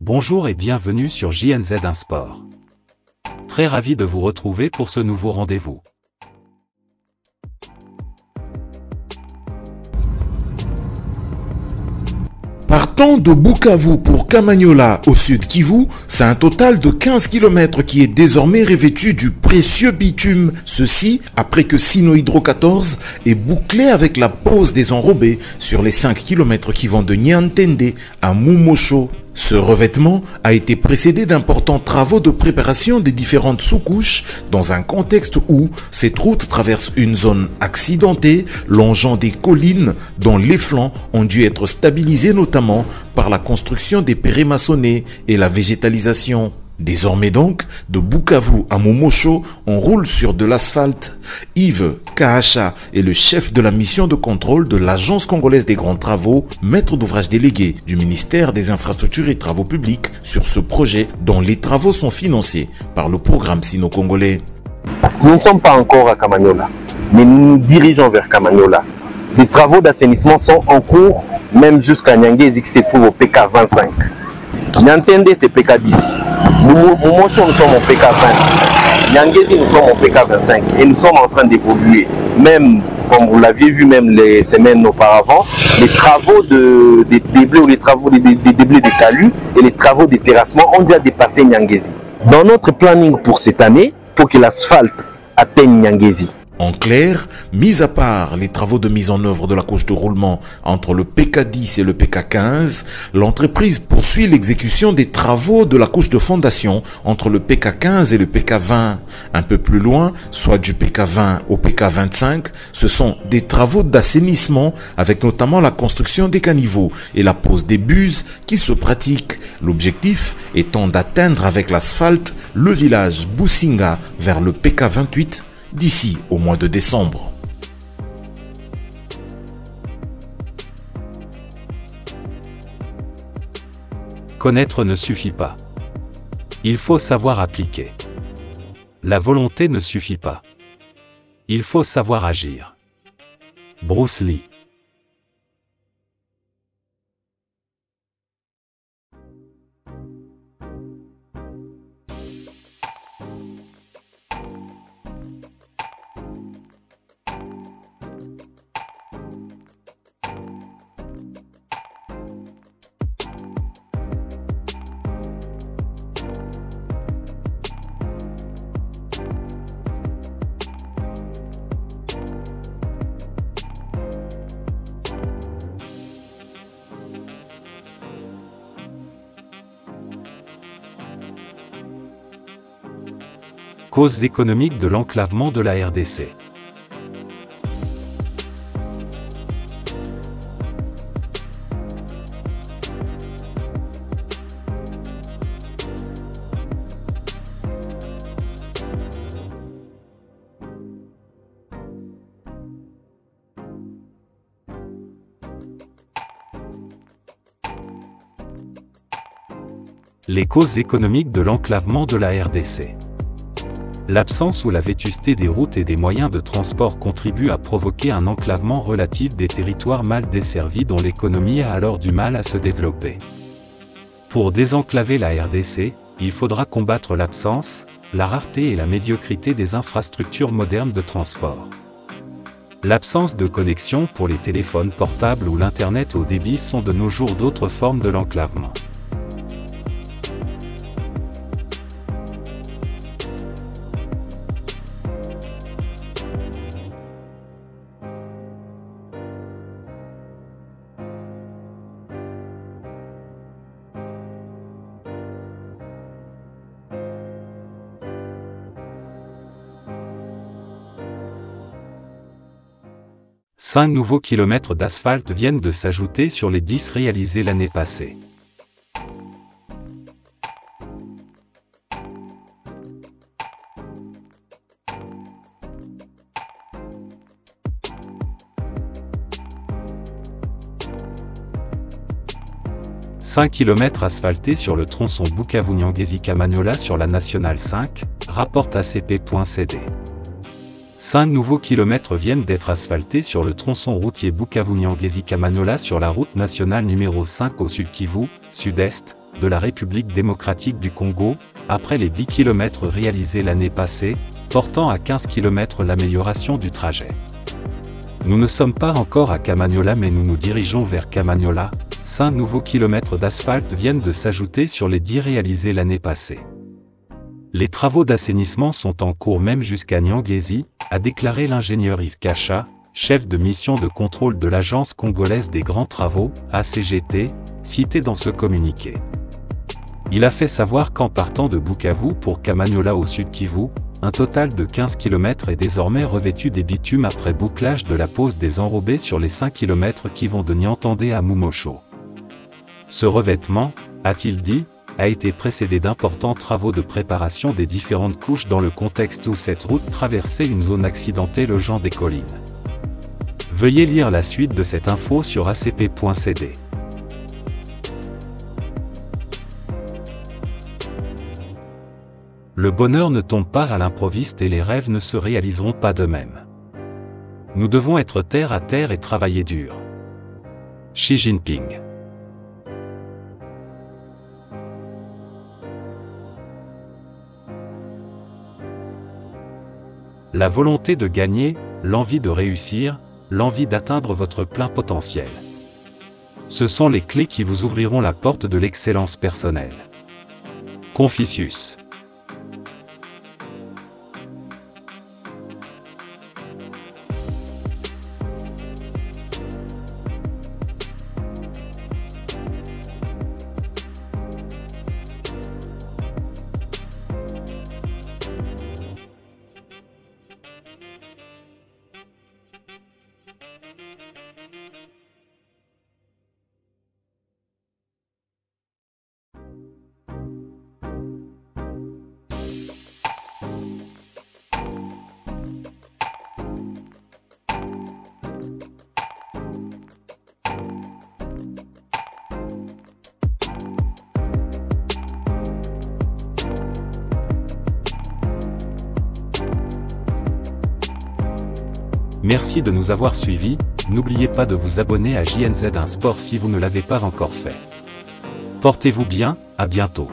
Bonjour et bienvenue sur JNZ1 Sport. Très ravi de vous retrouver pour ce nouveau rendez-vous. Partant de Bukavu pour Kamanyola au sud Kivu, c'est un total de 15 km qui est désormais revêtu du précieux bitume. Ceci après que Sinohydro 14 est bouclé avec la pose des enrobés sur les 5 km qui vont de Niantende à Mumosho. Ce revêtement a été précédé d'importants travaux de préparation des différentes sous-couches dans un contexte où cette route traverse une zone accidentée, longeant des collines dont les flancs ont dû être stabilisés notamment par la construction des pérés maçonnés et la végétalisation. Désormais donc, de Bukavu à Mumosho, on roule sur de l'asphalte. Yves Kahacha est le chef de la mission de contrôle de l'Agence congolaise des grands travaux, maître d'ouvrage délégué du ministère des infrastructures et travaux publics sur ce projet dont les travaux sont financés par le programme sino-congolais. Nous ne sommes pas encore à Kamanyola, mais nous nous dirigeons vers Kamanyola. Les travaux d'assainissement sont en cours, même jusqu'à Nyangezi qui se trouve au PK 25. Niantende c'est PK 10. Mumosho nous sommes au PK 20. Nyangezi nous sommes au PK 25. Et nous sommes en train d'évoluer. Même, comme vous l'aviez vu même les semaines auparavant, les travaux de déblais ou les travaux des déblais de talus et les travaux de terrassement ont déjà dépassé Nyangezi. Dans notre planning pour cette année, il faut que l'asphalte atteigne Nyangezi. En clair, mis à part les travaux de mise en œuvre de la couche de roulement entre le PK10 et le PK15, l'entreprise poursuit l'exécution des travaux de la couche de fondation entre le PK15 et le PK20. Un peu plus loin, soit du PK20 au PK25, ce sont des travaux d'assainissement avec notamment la construction des caniveaux et la pose des buses qui se pratiquent. L'objectif étant d'atteindre avec l'asphalte le village Businga vers le PK28 d'ici au mois de décembre. Connaître ne suffit pas. Il faut savoir appliquer. La volonté ne suffit pas. Il faut savoir agir. Bruce Lee. Causes économiques de l'enclavement de la RDC. Les causes économiques de l'enclavement de la RDC. L'absence ou la vétusté des routes et des moyens de transport contribue à provoquer un enclavement relatif des territoires mal desservis dont l'économie a alors du mal à se développer. Pour désenclaver la RDC, il faudra combattre l'absence, la rareté et la médiocrité des infrastructures modernes de transport. L'absence de connexion pour les téléphones portables ou l'Internet haut débit sont de nos jours d'autres formes de l'enclavement. Cinq nouveaux kilomètres d'asphalte viennent de s'ajouter sur les 10 réalisés l'année passée. « 5 km asphaltés sur le tronçon Bukavu-Nyangezi-Kamanyola sur la Nationale 5, rapporte ACP.cd. 5 nouveaux kilomètres viennent d'être asphaltés sur le tronçon routier Bukavu-Nyangezi-Kamanyola sur la route nationale numéro 5 au Sud Kivu, sud-est, de la République démocratique du Congo, après les 10 km réalisés l'année passée, portant à 15 km l'amélioration du trajet. Nous ne sommes pas encore à Kamanyola mais nous nous dirigeons vers Kamanyola. 5 nouveaux kilomètres d'asphalte viennent de s'ajouter sur les 10 réalisés l'année passée. Les travaux d'assainissement sont en cours même jusqu'à Nyangezi, a déclaré l'ingénieur Yves Kacha, chef de mission de contrôle de l'Agence congolaise des grands travaux, ACGT, cité dans ce communiqué. Il a fait savoir qu'en partant de Bukavu pour Kamanyola au Sud Kivu, un total de 15 km est désormais revêtu des bitumes après bouclage de la pose des enrobés sur les 5 km qui vont de Niantandé à Mumosho. Ce revêtement, a-t-il dit, a été précédé d'importants travaux de préparation des différentes couches dans le contexte où cette route traversait une zone accidentée le Jean des Collines. Veuillez lire la suite de cette info sur acp.cd. Le bonheur ne tombe pas à l'improviste et les rêves ne se réaliseront pas d'eux-mêmes. Nous devons être terre à terre et travailler dur. Xi Jinping. La volonté de gagner, l'envie de réussir, l'envie d'atteindre votre plein potentiel. Ce sont les clés qui vous ouvriront la porte de l'excellence personnelle. Confucius. Merci de nous avoir suivis, n'oubliez pas de vous abonner à JNZ1 Sport si vous ne l'avez pas encore fait. Portez-vous bien, à bientôt.